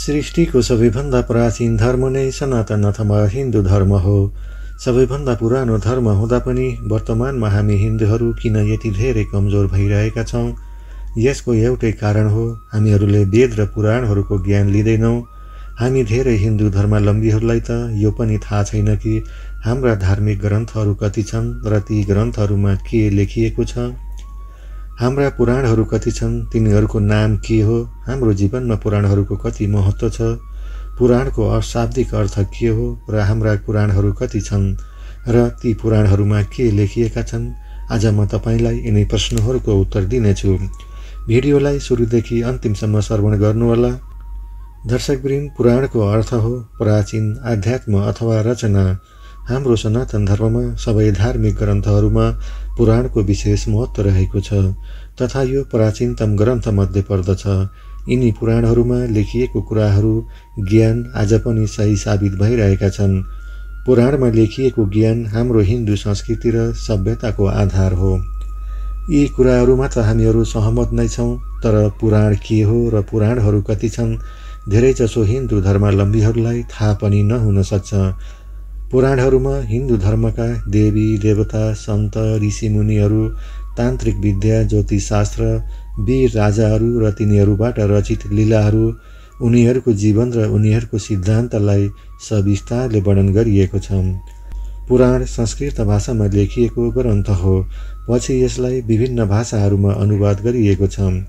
सृष्टिको सबैभन्दा प्राचीन धर्म नै सनातन अथवा हिन्दू धर्म हो। सबैभन्दा पुरानो धर्म हुँदा पनि वर्तमानमा हामी हिन्दूहरू किन यति धेरै कमजोर भइरहेका छौँ? यसको एउटै कारण हो, हामीहरूले वेद र पुराणहरूको ज्ञान लिँदैनौँ। हामी धेरै हिन्दू धर्मावलम्बीहरूलाई त यो पनि थाहा छैन कि हाम्रा धार्मिक ग्रन्थहरू कति छन् र ती ग्रन्थहरूमा के लेखिएको छ। हाम्रा पुराणहरू कति छन्, तिनीहरूको नाम के हो, हाम्रो जीवनमा पुराणहरूको कति महत्त्व छ, पुराणको अशाब्दिक अर्थ के हो र हाम्रा पुराणहरू कति छन् र ती पुराणहरूमा के लेखिएका छन्। आज म तपाईलाई यिनै प्रश्नहरूको उत्तर दिनेछु। भिडियोलाई सुरुदेखि अन्तिमसम्म श्रवण गर्नुहोला। दर्शकवृन्द, पुराणको अर्थ हो प्राचीन आध्यात्म अथवा रचना। हाम्रो सनातन धर्ममा सबै धार्मिक ग्रन्थहरूमा पुराणको विशेष महत्त्व रहेको छ तथा यो प्राचीनतम ग्रन्थमध्ये पर्दछ। यिनी पुराणहरूमा लेखिएको कुराहरू ज्ञान आज पनि सही साबित भइरहेका छन्। पुराणमा लेखिएको ज्ञान हाम्रो हिन्दू संस्कृति र सभ्यताको आधार हो। यी कुराहरूमा त हामीहरू सहमत नै छौँ, तर पुराण के हो र पुराणहरू कति छन् धेरैजसो हिन्दू धर्मावलम्बीहरूलाई थाहा पनि नहुन सक्छ। पुराणहरूमा हिन्दू धर्मका देवी देवता, सन्त, ऋषिमुनिहरू, तान्त्रिक विद्या, ज्योतिषशास्त्र, वीर राजाहरू र तिनीहरूबाट रचित लीलाहरू, उनीहरूको जीवन र उनीहरूको सिद्धान्तलाई सविस्तारले वर्णन गरिएको छ। पुराण संस्कृत भाषामा लेखिएको ग्रन्थ हो। पछि यसलाई विभिन्न भाषाहरूमा अनुवाद गरिएको छ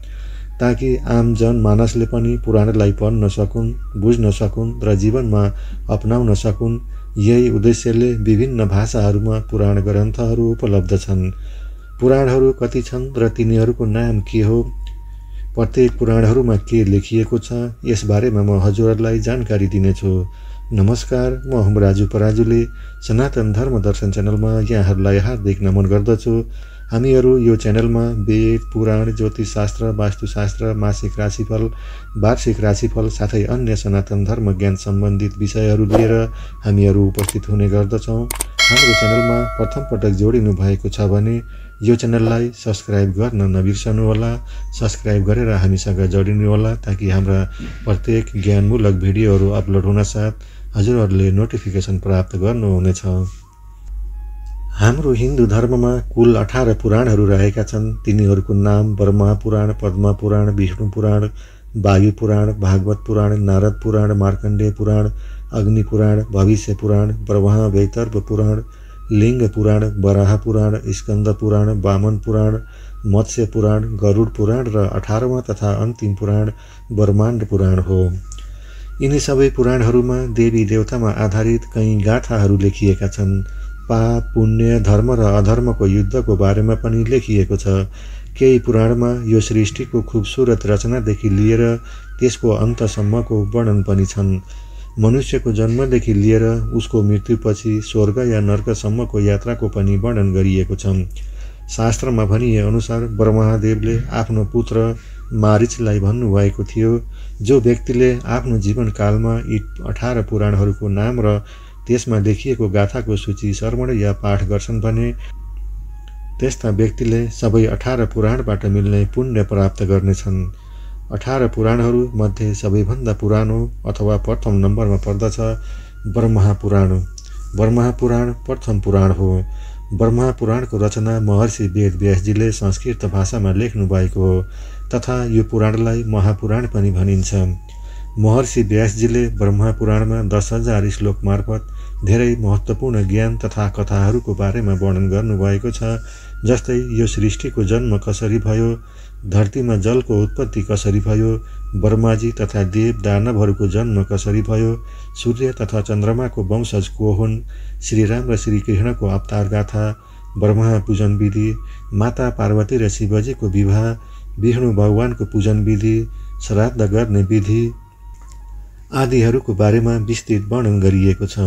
ताकि आम जनमानसले पनि पुराणलाई पढ्न सकुन्, बुझ्न सकुन् र जीवनमा अपनाउन सकुन्। यही उद्देश्यले विभिन्न भाषाहरूमा पुराण ग्रन्थहरू उपलब्ध छन्। पुराणहरू कति छन् र तिनीहरूको नाम के हो, प्रत्येक पुराणहरूमा के लेखिएको छ, यसबारेमा म हजुरहरूलाई जानकारी दिनेछु। नमस्कार, म हुँ राजु पराजुले सनातन धर्म दर्शन च्यानलमा यहाँहरूलाई हार्दिक नमन गर्दछु। हामीहरू यो च्यानलमा वेद, पुराण, ज्योतिषशास्त्र, वास्तुशास्त्र, मासिक राशिफल, वार्षिक राशिफल साथै अन्य सनातन धर्म ज्ञान सम्बन्धित विषयहरू लिएर हामीहरू उपस्थित हुने गर्दछौँ। हाम्रो च्यानलमा प्रथम पटक जोडिनु भएको छ भने यो च्यानललाई सब्स्क्राइब गर्न नबिर्सनुहोला। सब्स्क्राइब गरेर हामीसँग जोडिनुहोला ताकि हाम्रा प्रत्येक ज्ञानमूलक भिडियोहरू अपलोड हुनसाथ हजुरहरूले नोटिफिकेसन प्राप्त गर्नुहुनेछ। हाम्रो हिन्दू धर्ममा कुल 18 पुराणहरू रहेका छन्। तिनीहरूको नाम ब्रह्मा पुराण, पद्म पुराण, विष्णु पुराण, वायु पुराण, भागवत पुराण, नारद पुराण, मार्कण्डेय पुराण, अग्नि पुराण, भविष्य पुराण, ब्रह्मा वैतर्भ पुराण, लिङ्ग पुराण, वराह पुराण, स्कन्द पुराण, वामन पुराण, मत्स्य पुराण, गरुड पुराण र 18वां तथा अन्तिम पुराण ब्रह्माण्ड पुराण हो। यिनी सबै पुराणहरूमा देवी देवतामा आधारित कई गाथाहरू लेखिएका छन्। पाप, पुण्य, धर्म र अधर्मको युद्धको बारेमा पनि लेखिएको छ। केही पुराणमा यो सृष्टिको खूबसूरत रचनादेखि लिएर त्यसको अन्तसम्मको वर्णन पनि छन्। मनुष्यको जन्मदेखि लिएर उसको मृत्युपछि स्वर्ग या नर्कसम्मको यात्राको पनि वर्णन गरिएको छ। शास्त्रमा भनिए अनुसार ब्रह्मदेवले आफ्नो पुत्र मारिचलाई भन्नुभएको थियो, जो व्यक्तिले आफ्नो जीवनकालमा यी 18 पुराणहरूको नाम र त्यसमा लेखिएको गाथाको सूची श्रवण या पाठ गर्छन् भने त्यस्ता व्यक्तिले सबै 18 पुराणबाट मिल्ने पुण्य प्राप्त गर्नेछन्। 18 पुराणहरू मध्ये सबैभन्दा पुरानो अथवा प्रथम नम्बरमा पर्दछ ब्रह्मा पुराण। ब्रह्मा पुराण प्रथम पुराण हो। ब्रह्मा पुराणको रचना महर्षि वेद व्यासजीले संस्कृत भाषामा लेख्नु भएको हो तथा यो पुराणलाई महापुराण पनि भनिन्छ। महर्षि व्यासजीले ब्रह्मा पुराणमा 10,000 श्लोक मार्फत धेरै महत्त्वपूर्ण ज्ञान तथा कथाहरूको बारेमा वर्णन गर्नुभएको छ। जस्तै यो सृष्टिको जन्म कसरी भयो, धरतीमा जलको उत्पत्ति कसरी भयो, ब्रह्माजी तथा देव दानवहरूको जन्म कसरी भयो, सूर्य तथा चन्द्रमाको वंशज को हुन्, श्रीराम र श्रीकृष्णको अवतार गाथा, ब्रह्मा पूजन विधि, माता पार्वती र शिवजीको विवाह, विष्णु भगवानको पूजन विधि, श्राद्ध गर्ने विधि आदिहरूको बारेमा विस्तृत वर्णन गरिएको छ।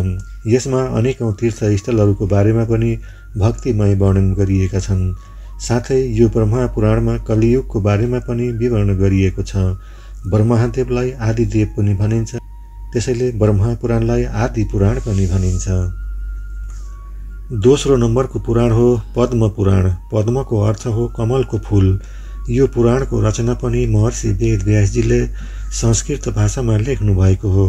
यसमा अनेकौं तीर्थस्थलहरूको बारेमा पनि भक्तिमय वर्णन गरिएका छन्। साथै यो ब्रह्मा पुराणमा कलियुगको बारेमा पनि विवरण गरिएको छ। ब्रह्मदेवलाई आदिदेव पनि भनिन्छ, त्यसैले ब्रह्मा पुराणलाई आदि पुराण पनि भनिन्छ। दोस्रो नम्बरको पुराण हो पद्म पुराण। पद्मको अर्थ हो कमलको फूल। यो पुराणको रचना पनि महर्षि वेदव्यासजीले संस्कृत भाषामा लेख्नु भएको हो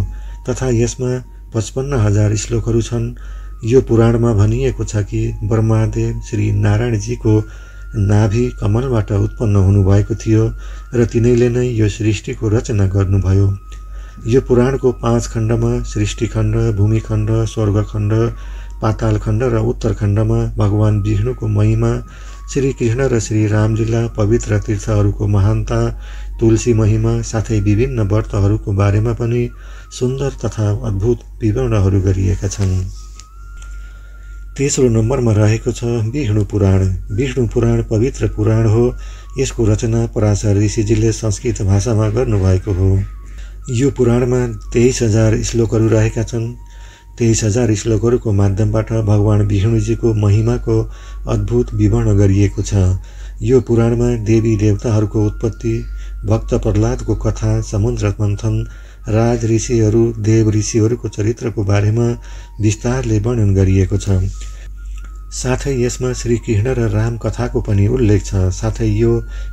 तथा यसमा 55,000 श्लोकहरू छन्। यो पुराणमा भनिएको छ कि ब्रह्मादेव श्री नारायणजीको नाभि कमलबाट उत्पन्न हुनुभएको थियो र तिनैले नै यो सृष्टिको रचना गर्नुभयो। यो पुराणको 5 खण्डमा सृष्टिखण्ड, भूमिखण्ड, स्वर्गखण्ड, पातालखण्ड र उत्तरखण्डमा भगवान विष्णुको महिमा, श्री कृष्ण र श्री रामलीला, पवित्र तीर्थहरूको महानता, तुलसी महिमा साथै विभिन्न व्रतहरूको बारेमा पनि सुन्दर तथा अद्भुत विवरणहरू गरिएका छन्। तेस्रो नम्बरमा रहेको छ विष्णु पुराण। विष्णु पुराण पवित्र पुराण हो। यसको रचना पराशर ऋषिजीले संस्कृत भाषामा गर्नुभएको हो। यो पुराणमा 23,000 श्लोकहरू रहेका छन्। 23,000 श्लोकहरूको माध्यमबाट भगवान विष्णुजीको महिमाको अद्भुत विवरण गरिएको छ। यो पुराणमा देवी देवताहरूको उत्पत्ति, भक्त प्रह्लादको कथा, समुद्र मन्थन, राज ऋषिहरू, देव ऋषिहरूको चरित्रको बारेमा विस्तारले वर्णन गरिएको छ। साथै यसमा श्री कृष्ण र राम कथाको पनि उल्लेख छ। साथै यो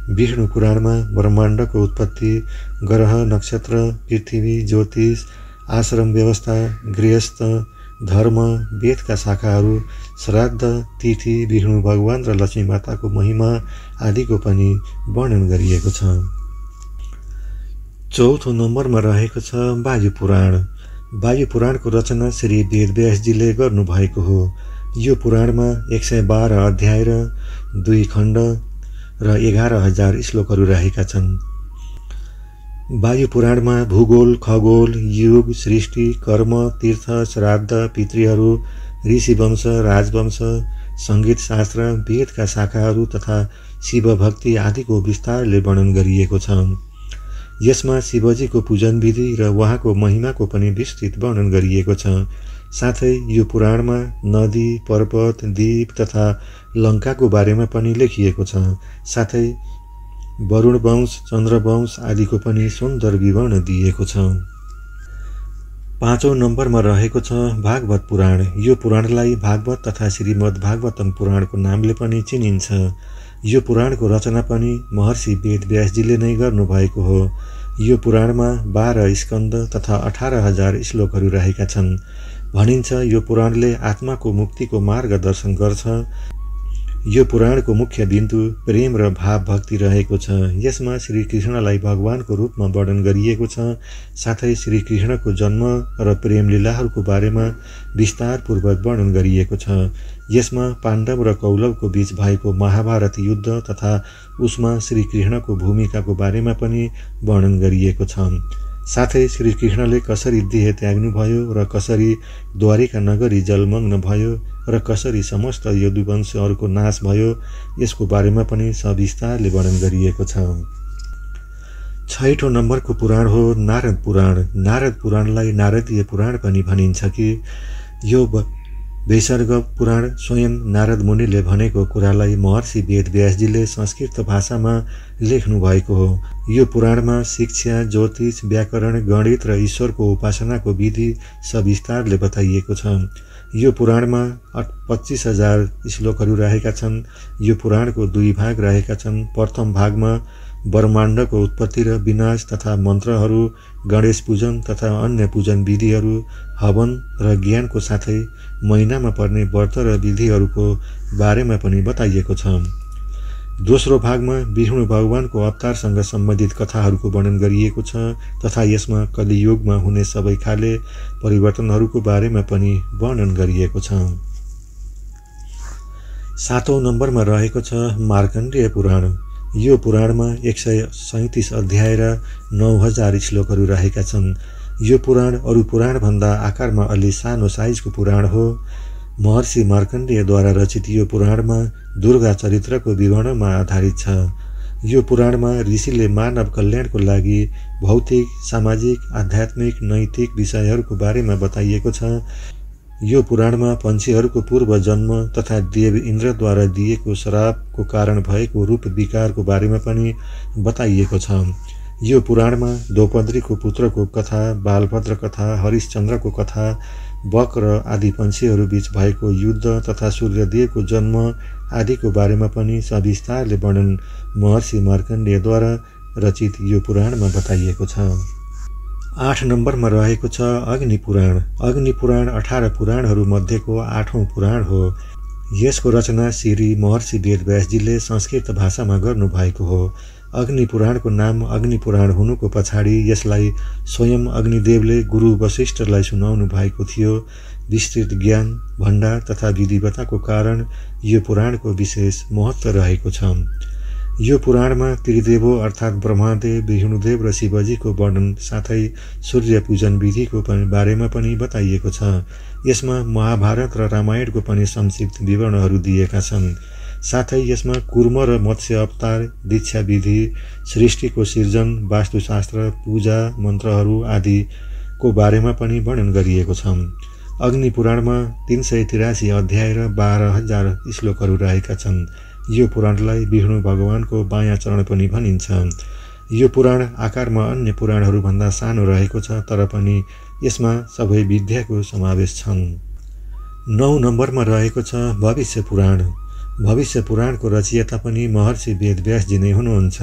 विष्णु पुराणमा ब्रह्माण्डको उत्पत्ति, ग्रह, नक्षत्र, पृथ्वी, ज्योतिष, आश्रम व्यवस्था, गृहस्थ, धर्म, वेदका शाखाहरू, श्राद्ध, तिथि, विष्णु भगवान र लक्ष्मी माताको महिमा आदिको पनि वर्णन गरिएको छ। चौथो नम्बरमा रहेको छ वायु पुराण। वायु पुराणको रचना श्री वेदव्यासजीले गर्नुभएको हो। यो पुराणमा 112 अध्याय र 2 खण्ड र 11,000 श्लोकहरू रहेका छन्। वायु पुराणमा भूगोल, खगोल, युग, सृष्टि, कर्म, तीर्थ, श्राद्ध, पितृहरू, ऋषिवंश, राजवंश, सङ्गीत शास्त्र, वेदका शाखाहरू तथा शिवभक्ति आदिको विस्तारले वर्णन गरिएको छ। यसमा शिवजीको पूजन विधि र उहाँको महिमाको पनि विस्तृत वर्णन गरिएको छ। साथै यो पुराणमा नदी, पर्वत, द्वीप तथा लङ्काको बारेमा पनि लेखिएको छ। साथै वरुण वंश, चन्द्रवंश आदिको पनि सुन्दर विवरण दिएको छ। 5औं नम्बरमा रहेको छ भागवत पुराण। यो पुराणलाई भागवत तथा श्रीमद् भागवतम पुराणको नामले पनि चिनिन्छ। यो पुराणको रचना पनि महर्षि वेदव्यासजीले नै गर्नुभएको हो। यो पुराणमा 12 स्कन्द तथा 18,000 श्लोकहरू रहेका छन्। भनिन्छ यो पुराणले आत्माको मुक्तिको मार्गदर्शन गर्छ। यो पुराणको मुख्य बिन्दु प्रेम र भाव भक्ति रहेको छ। यसमा श्री कृष्णलाई भगवानको रूपमा वर्णन गरिएको छ। साथै श्री कृष्णको जन्म र प्रेम लीलाहरूको बारेमा विस्तारपूर्वक वर्णन गरिएको छ। यसमा पाण्डव र कौरवको बीच भएको महाभारत युद्ध तथा उसमा श्री कृष्णको भूमिकाको बारेमा पनि वर्णन गरिएको छ। साथै श्री कृष्णले कसरी देह त्याग्नुभयो र कसरी द्वारिका नगरी जलमग्न भयो र कसरी समस्त यदुवंशहरूको नाश भयो यसको बारेमा पनि सविस्तारले वर्णन गरिएको छ। 6औं नम्बरको पुराण हो नारद पुराण। नारद पुराणलाई नारदीय पुराण पनि भनिन्छ कि यो वैसर्ग पुराण स्वयं नारद मुनिले भनेको कुरालाई महर्षि वेदव्यासजीले संस्कृत भाषामा लेख्नु भएको हो। यो पुराणमा शिक्षा, ज्योतिष, व्याकरण, गणित र ईश्वरको उपासनाको विधि सविस्तारले बताइएको छ। यो पुराणमा 25,000 श्लोकहरू रहेका छन्। यो पुराणको 2 भाग रहेका छन्। प्रथम भागमा ब्रह्माण्डको उत्पत्ति र विनाश तथा मन्त्रहरू, गणेश पूजन तथा अन्य पूजन विधिहरू, हवन र ज्ञानको साथै महिनामा पर्ने व्रत र विधिहरूको बारेमा पनि बताइएको छ। दोस्रो भागमा विष्णु भगवानको अवतारसँग सम्बन्धित कथाहरूको वर्णन गरिएको छ तथा यसमा कलियुगमा हुने सबै खाले परिवर्तनहरूको बारेमा पनि वर्णन गरिएको छ। 7औं नम्बरमा रहेको छ मार्कण्डेय पुराण। यो पुराणमा 137 अध्याय र 9,000 श्लोकहरू रहेका छन्। यो पुराण अरू पुराणभन्दा आकारमा अलि सानो साइजको पुराण हो। महर्षि मार्कण्डेयद्वारा रचित यो पुराणमा दुर्गा चरित्रको विवरणमा आधारित छ। यो पुराणमा ऋषिले मानव कल्याणको लागि भौतिक, सामाजिक, आध्यात्मिक, नैतिक विषयहरूको बारेमा बताइएको छ। यो पुराणमा पन्छीहरूको पूर्व जन्म तथा देव इन्द्रद्वारा दिएको श्रापको कारण भएको रूप विकारको बारेमा पनि बताइएको छ। यो पुराणमा द्रौपदीको पुत्रको कथा, बालभद्र कथा, हरिश्चन्द्रको कथा, बक र आदि पन्छीहरू बीच भएको युद्ध तथा सूर्यदेवको जन्म, आदिको बारेमा पनि सविस्तारले वर्णन महर्षि मार्कण्डेयद्वारा रचित यो पुराणमा बताइएको छ। 8 नम्बरमा रहेको छ अग्नि पुराण। अग्नि पुराण 18 पुराणहरू मध्येको 8औं पुराण हो। यसको रचना श्री महर्षि वेदव्यासजीले संस्कृत भाषामा गर्नुभएको हो। अग्नि पुराणको नाम अग्नि पुराण हुनुको पछाडि यसलाई स्वयं अग्निदेवले गुरु वशिष्ठलाई सुनाउनु भएको थियो। विस्तृत ज्ञान भण्डार तथा विधिवताको कारण यो पुराणको विशेष महत्त्व रहेको छ। यो पुराणमा त्रिदेवो अर्थात् ब्रह्मदेव, विष्णुदेव र शिवजीको वर्णन साथै सूर्य पूजन विधिको बारेमा पनि बताइएको छ। यसमा महाभारत र रामायणको पनि संक्षिप्त विवरणहरू दिएका छन्। साथै यसमा कुर्म र मत्स्य अवतार, दीक्षा विधि, सृष्टिको सिर्जन, वास्तुशास्त्र, पूजा मन्त्रहरू आदिको बारेमा पनि वर्णन गरिएको छ। अग्नि पुराणमा 383 अध्याय र 12,000 श्लोकहरू रहेका छन्। यो पुराणलाई विष्णु भगवानको बायाँ चरण पनि भनिन्छ। यो पुराण आकारमा अन्य पुराणहरूभन्दा सानो रहेको छ, तर पनि यसमा सबै विद्याको समावेश छन्। 9 नम्बरमा रहेको छ भविष्य पुराण। भविष्य पुराणको रचयिता पनि महर्षि वेदव्यासजी नै हुनुहुन्छ।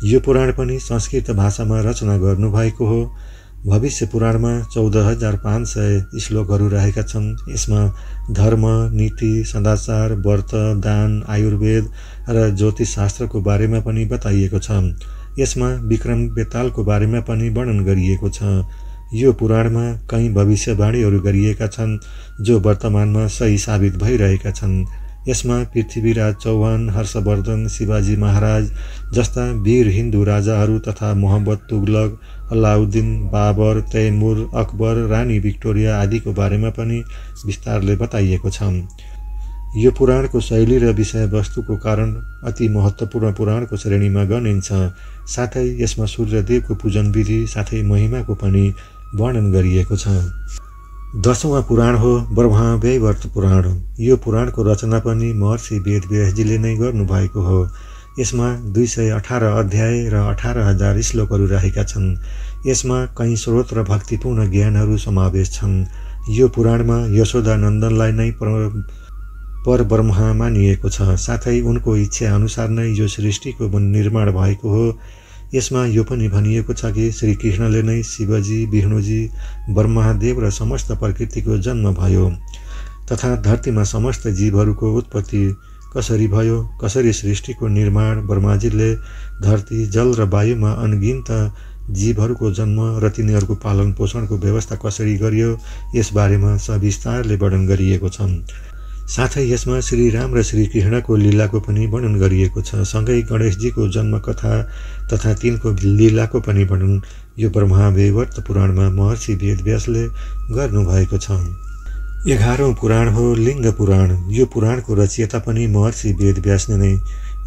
यो पुराण पनि संस्कृत भाषामा रचना गर्नुभएको हो। भविष्य पुराणमा 14,500 श्लोकहरू रहेका छन्। यसमा धर्म, नीति, सदाचार, व्रत, दान, आयुर्वेद र ज्योतिषशास्त्रको बारेमा पनि बताइएको छ। यसमा विक्रम बेतालको बारेमा पनि वर्णन गरिएको छ। यो पुराणमा कई भविष्यवाणीहरू गरिएका छन् जो वर्तमानमा सही साबित भइरहेका छन्। यसमा पृथ्वीराज चौहान, हर्षवर्धन, शिवाजी महाराज जस्ता वीर हिन्दू राजाहरू तथा मोहम्मद तुगलक, अलाउद्दिन, बाबर, तैमुर, अकबर, रानी भिक्टोरिया आदिको बारेमा पनि विस्तारले बताइएको छ। यो पुराणको शैली र विषयवस्तुको कारण अति महत्त्वपूर्ण पुराणको श्रेणीमा गनिन्छ। साथै यसमा सूर्यदेवको पूजन विधि साथै महिमाको पनि वर्णन गरिएको छ। 10वां पुराण हो ब्रह्मवैवर्त पुराण। यो पुराणको रचना पनि महर्षि वेदव्यासजीले नै गर्नुभएको हो। यसमा 218 अध्याय र 18,000 श्लोकहरू रहेका छन्। यसमा कई स्रोत र भक्तिपूर्ण ज्ञानहरू समावेश छन्। यो पुराणमा यशोदा नन्दनलाई नै परब्रह्म मानिएको छ। साथै उनको इच्छा अनुसार नै यो सृष्टिको निर्माण भएको हो। यसमा यो पनि भनिएको छ कि श्रीकृष्णले नै शिवजी, विष्णुजी, ब्रह्मदेव र समस्त प्रकृतिको जन्म भयो तथा धरतीमा समस्त जीवहरूको उत्पत्ति कसरी भयो, कसरी सृष्टिको निर्माण, ब्रह्माजीले धरती, जल र वायुमा अनगिन्त जीवहरूको जन्म र तिनीहरूको पालन पोषणको व्यवस्था कसरी गरियो, यसबारेमा सविस्तारले वर्णन गरिएको छ। साथै यसमा श्रीराम र श्रीकृष्णको लीलाको पनि वर्णन गरिएको छ। सँगै गणेशजीको जन्म कथा तथा तिनको लीलाको पनि वर्णन यो ब्रह्मवैवर्त पुराणमा महर्षि वेदव्यासले गर्नुभएको छ। 11औं पुराण हो लिङ्ग पुराण। यो पुराणको रचयिता पनि महर्षि वेदव्यास नै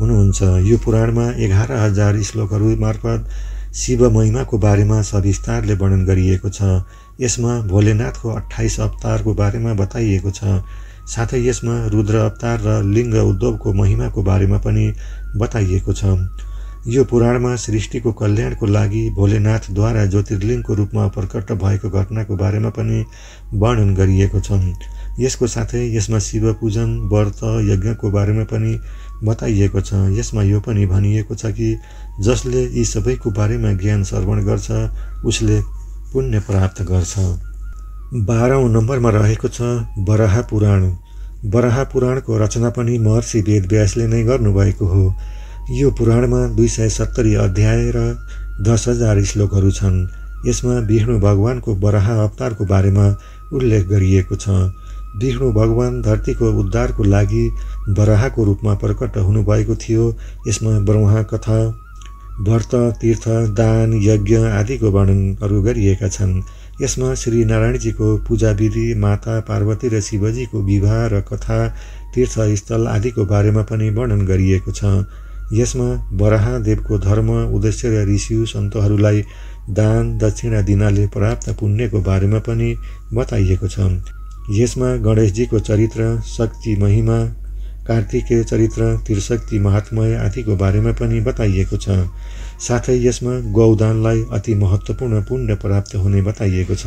हुनुहुन्छ। यो पुराणमा 11,000 श्लोकहरू मार्फत शिव महिमाको बारेमा सविस्तारले वर्णन गरिएको छ। यसमा भोलेनाथको 28 अवतारको बारेमा बताइएको छ। साथै यसमा रुद्र अवतार र लिङ्ग उद्भवको महिमाको बारेमा पनि बताइएको छ। यो पुराणमा सृष्टिको कल्याणको लागि भोलेनाथद्वारा ज्योतिर्लिङ्गको रूपमा प्रकट भएको घटनाको बारेमा पनि वर्णन गरिएको छ। यसको साथै यसमा शिव पूजन, व्रत, यज्ञको बारेमा पनि बताइएको छ। यसमा यो पनि भनिएको छ कि जसले यी सबैको बारेमा ज्ञान श्रवण गर्छ उसले पुण्य प्राप्त गर्छ। 12औं नम्बरमा रहेको छ वराह पुराण। वराह पुराणको रचना पनि महर्षि वेदव्यासले नै गर्नुभएको हो। यो पुराणमा 270 अध्याय र 10,000 श्लोकहरू छन्। यसमा विष्णु भगवानको वराह अवतारको बारेमा उल्लेख गरिएको छ। विष्णु भगवान धरतीको उद्धारको लागि वराहको रूपमा प्रकट हुनुभएको थियो। यसमा ब्रह्मा कथा, व्रत, तीर्थ, दान, यज्ञ आदिको वर्णनहरू गरिएका छन्। यसमा श्री नारायणजीको पूजा विधि, माता पार्वती र शिवजीको विवाह र कथा, तीर्थस्थल आदिको बारेमा पनि वर्णन गरिएको छ। यसमा वराहदेवको धर्म, उद्देश्य र ऋषि सन्तहरूलाई दान दक्षिणा दिनाले प्राप्त पुण्यको बारेमा पनि बताइएको छ। यसमा गणेशजीको चरित्र, शक्ति महिमा, कार्तिकेय चरित्र, त्रिशक्ति महात्म्य आदिको बारेमा पनि बताइएको छ। साथै यसमा गौदानलाई अति महत्त्वपूर्ण पुण्य प्राप्त हुने बताइएको छ।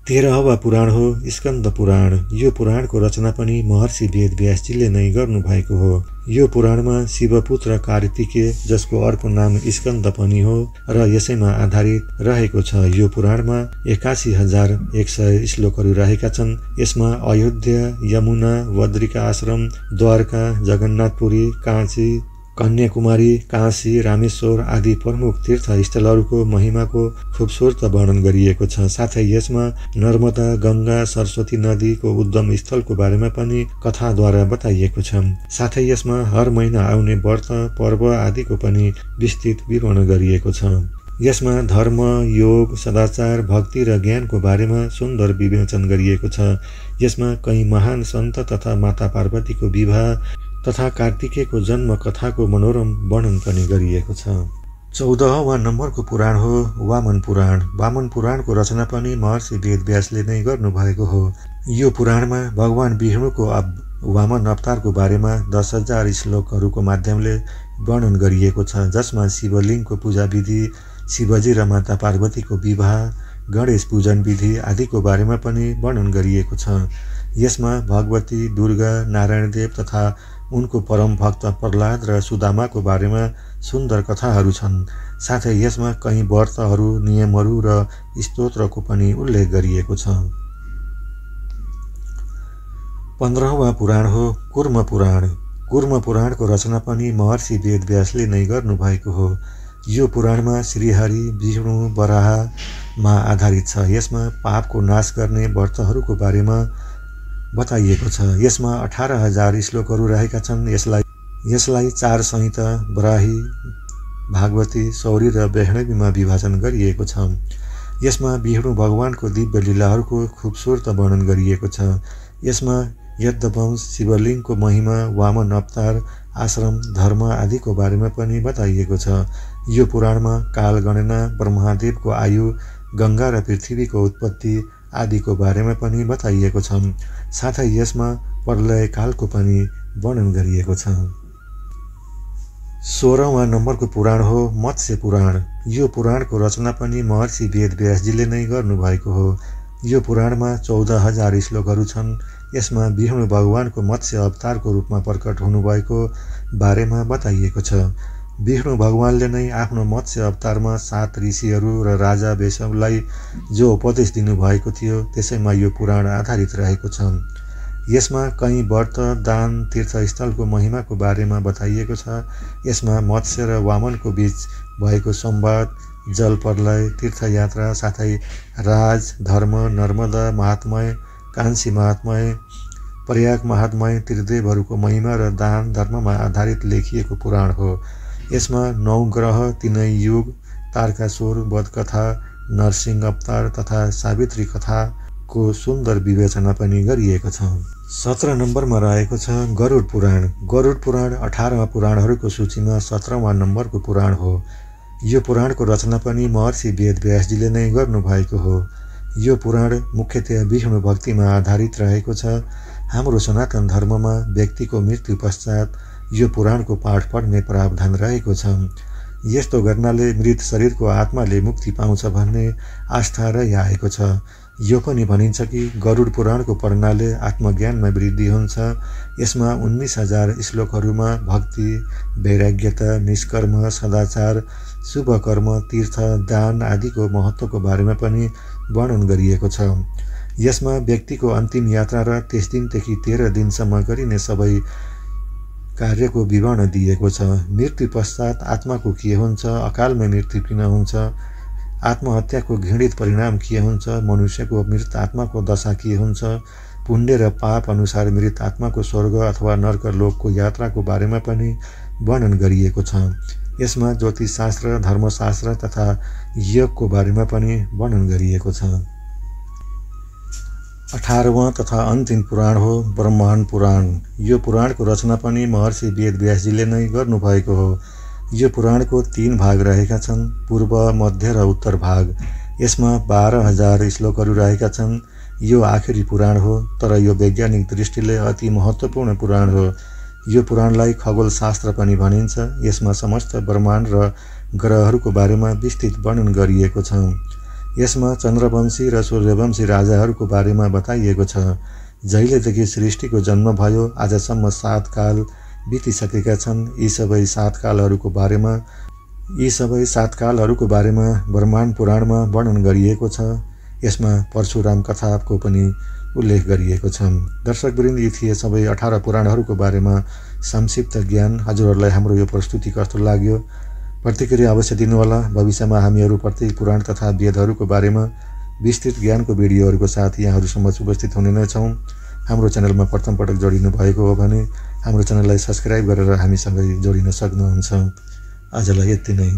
13वां पुराण हो स्कन्द पुराण। यो पुराणको रचना पनि महर्षि वेदव्यासजीले नै गर्नुभएको हो। यो पुराणमा शिवपुत्र कार्तिकेय, जसको अर्को नाम स्कन्द पनि हो र यसैमा आधारित रहेको छ। यो पुराणमा 81,100 श्लोकहरू रहेका छन्। यसमा अयोध्या, यमुना, बद्रिका आश्रम, द्वारका, जगन्नाथपुरी, काँची, कन्याकुमारी, काशी, रामेश्वर आदि प्रमुख तीर्थस्थलहरूको महिमाको खूबसूरत वर्णन गरिएको छ। साथै यसमा नर्मदा, गङ्गा, सरस्वती नदीको उद्गम स्थलको बारेमा पनि कथाद्वारा बताइएको छ। साथै यसमा हर महिना आउने व्रत, पर्व आदिको पनि विस्तृत विवरण गरिएको छ। यसमा धर्म, योग, सदाचार, भक्ति र ज्ञानको बारेमा सुन्दर विवेचन गरिएको छ। यसमा कई महान सन्त तथा माता पार्वतीको विवाह तथा कार्तिकेयको जन्म कथाको मनोरम वर्णन पनि गरिएको छ। 14वां नम्बरको पुराण हो वामन पुराण। वामन पुराणको रचना पनि महर्षि वेदव्यासले नै गर्नुभएको हो। यो पुराणमा भगवान विष्णुको वामन अवतारको बारेमा 10,000 श्लोकहरूको माध्यमले वर्णन गरिएको छ, जसमा शिवलिङ्गको पूजा विधि, शिवजी र माता पार्वतीको विवाह, गणेश पूजन विधि आदिको बारेमा पनि वर्णन गरिएको छ। यसमा भगवती, दुर्गा, नारायणदेव तथा उनको परम भक्त प्रहलाद र सुदामाको बारेमा सुन्दर कथाहरू छन्। साथै यसमा कई व्रतहरू, नियमहरू र स्तोत्रको पनि उल्लेख गरिएको छ। 15वां पुराण हो कुर्म पुराण। कुर्म पुराणको रचना पनि महर्षि वेदव्यासले नै गर्नुभएको हो। यो पुराणमा श्रीहरि, विष्णु, वराहमा आधारित छ। यसमा पापको नाश गर्ने व्रतहरूको बारेमा बताइएको छ। यसमा 18,000 श्लोकहरू रहेका छन्। यसलाई 4 संहिता, बराही, भागवती, सौरी र वैष्णवीमा विभाजन गरिएको छ। यसमा विष्णु भगवानको दिव्य लीलाहरूको खूबसूरत वर्णन गरिएको छ। यसमा यज्ञवंश, शिवलिङ्गको महिमा, वामन अवतार, आश्रम, धर्म आदिको बारेमा पनि बताइएको छ। यो पुराणमा काल गणना, ब्रह्मदेवको आयु, गङ्गा र पृथ्वीको उत्पत्ति आदिको बारेमा पनि बताइएको छ। साथै यसमा प्रलय कालको पनि वर्णन गरिएको छ। 16वां नम्बरको पुराण हो मत्स्य पुराण। यो पुराणको रचना पनि महर्षि वेदव्यासजीले नै गर्नुभएको हो। यो पुराणमा 14,000 श्लोकहरू छन्। यसमा विष्णु भगवानको मत्स्य अवतारको रूपमा प्रकट हुनुभएको बारेमा बताइएको छ। विष्णु भगवानले नै आफ्नो मत्स्य अवतारमा 7 ऋषिहरू र राजा वैष्णवलाई जो उपदेश दिनुभएको थियो, त्यसैमा यो पुराण आधारित रहेको छ। यसमा कई व्रत, दान, तीर्थस्थलको महिमाको बारेमा बताइएको छ। यसमा मत्स्य र वामनको बीच भएको संवाद, जल प्रलय, तीर्थयात्रा, साथै राज, धर्म, नर्मदा महात्म्य, कान्छी महात्म्य, प्रयाग महात्म्य, त्रिदेवहरूको महिमा र दान धर्ममा आधारित लेखिएको पुराण हो। यसमा 9 ग्रह, 3 युग, तारकासुर वधकथा, नरसिंह अवतार तथा सावित्री कथाको सुन्दर विवेचना पनि गरिएको छ। 17 नम्बरमा रहेको छ गरुड पुराण। गरुड पुराण 18 पुराणहरूको सूचीमा 17वां नम्बरको पुराण हो। यो पुराणको रचना पनि महर्षि वेदव्यासजीले नै गर्नुभएको हो। यो पुराण मुख्यतया विष्णु भक्तिमा आधारित रहेको छ। हाम्रो सनातन धर्ममा व्यक्तिको मृत्यु पश्चात यो पुराणको पाठ पढ्ने प्रावधान रहेको छ। यस्तो गर्नाले मृत शरीरको आत्माले मुक्ति पाउँछ भन्ने आस्था रहिआएको छ। यो पनि भनिन्छ कि गरुड पुराणको पढ्नाले आत्मज्ञानमा वृद्धि हुन्छ। यसमा 19,000 श्लोकहरूमा भक्ति, वैराग्यता, निष्कर्म, सदाचार, शुभ कर्म, तीर्थ, दान आदिको महत्त्वको बारेमा पनि वर्णन गरिएको छ। यसमा व्यक्तिको अन्तिम यात्रा र त्यस दिनदेखि 13 दिनसम्म गरिने सबै कार्यको विवरण दिएको छ। मृत्यु पश्चात आत्माको के हुन्छ, अकालमा मृत्यु किन हुन्छ, आत्महत्याको घृणित परिणाम के हुन्छ, मनुष्यको मृत आत्माको दशा के हुन्छ, पुण्य र पाप अनुसार मृत आत्माको स्वर्ग अथवा नर्क लोकको यात्राको बारेमा पनि वर्णन गरिएको छ। यसमा ज्योतिषशास्त्र, धर्मशास्त्र तथा यज्ञको बारेमा पनि वर्णन गरिएको छ। 18वां तथा अन्तिम पुराण हो ब्रह्माण्ड पुराण। यो पुराणको रचना पनि महर्षि वेदव्यासजीले नै गर्नुभएको हो। यो पुराणको 3 भाग रहेका छन्, पूर्व, मध्य र उत्तर भाग। यसमा 12,000 श्लोकहरू रहेका छन्। यो आखिरी पुराण हो, तर यो वैज्ञानिक दृष्टिले अति महत्त्वपूर्ण पुराण हो। यो पुराणलाई खगोल शास्त्र पनि भनिन्छ। यसमा समस्त ब्रह्माण्ड र ग्रहहरूको बारेमा विस्तृत वर्णन गरिएको छ। यसमा चन्द्रवंशी र सूर्यवंशी राजाहरूको बारेमा बताइएको छ। जहिलेदेखि सृष्टिको जन्म भयो आजसम्म 7 काल बितिसकेका छन्। यी सबै 7 कालहरूको बारेमा ब्रह्माण्ड पुराणमा वर्णन गरिएको छ। यसमा परशुराम कथाको पनि उल्लेख गरिएको छ। दर्शकवृन्द, यी थिए सबै 18 पुराणहरूको बारेमा संक्षिप्त ज्ञान। हजुरहरूलाई हाम्रो यो प्रस्तुति कस्तो लाग्यो प्रतिक्रिया अवश्य दिनुहोला। भविष्यमा हामीहरू प्रत्येक पुराण तथा वेदहरूको बारेमा विस्तृत ज्ञानको भिडियोहरूको साथ यहाँहरूसम्म उपस्थित हुने नै छौँ। हाम्रो च्यानलमा प्रथम पटक जोडिनु भएको हो भने हाम्रो च्यानललाई सब्स्क्राइब गरेर हामीसँगै जोडिन सक्नुहुन्छ। आजलाई यति नै।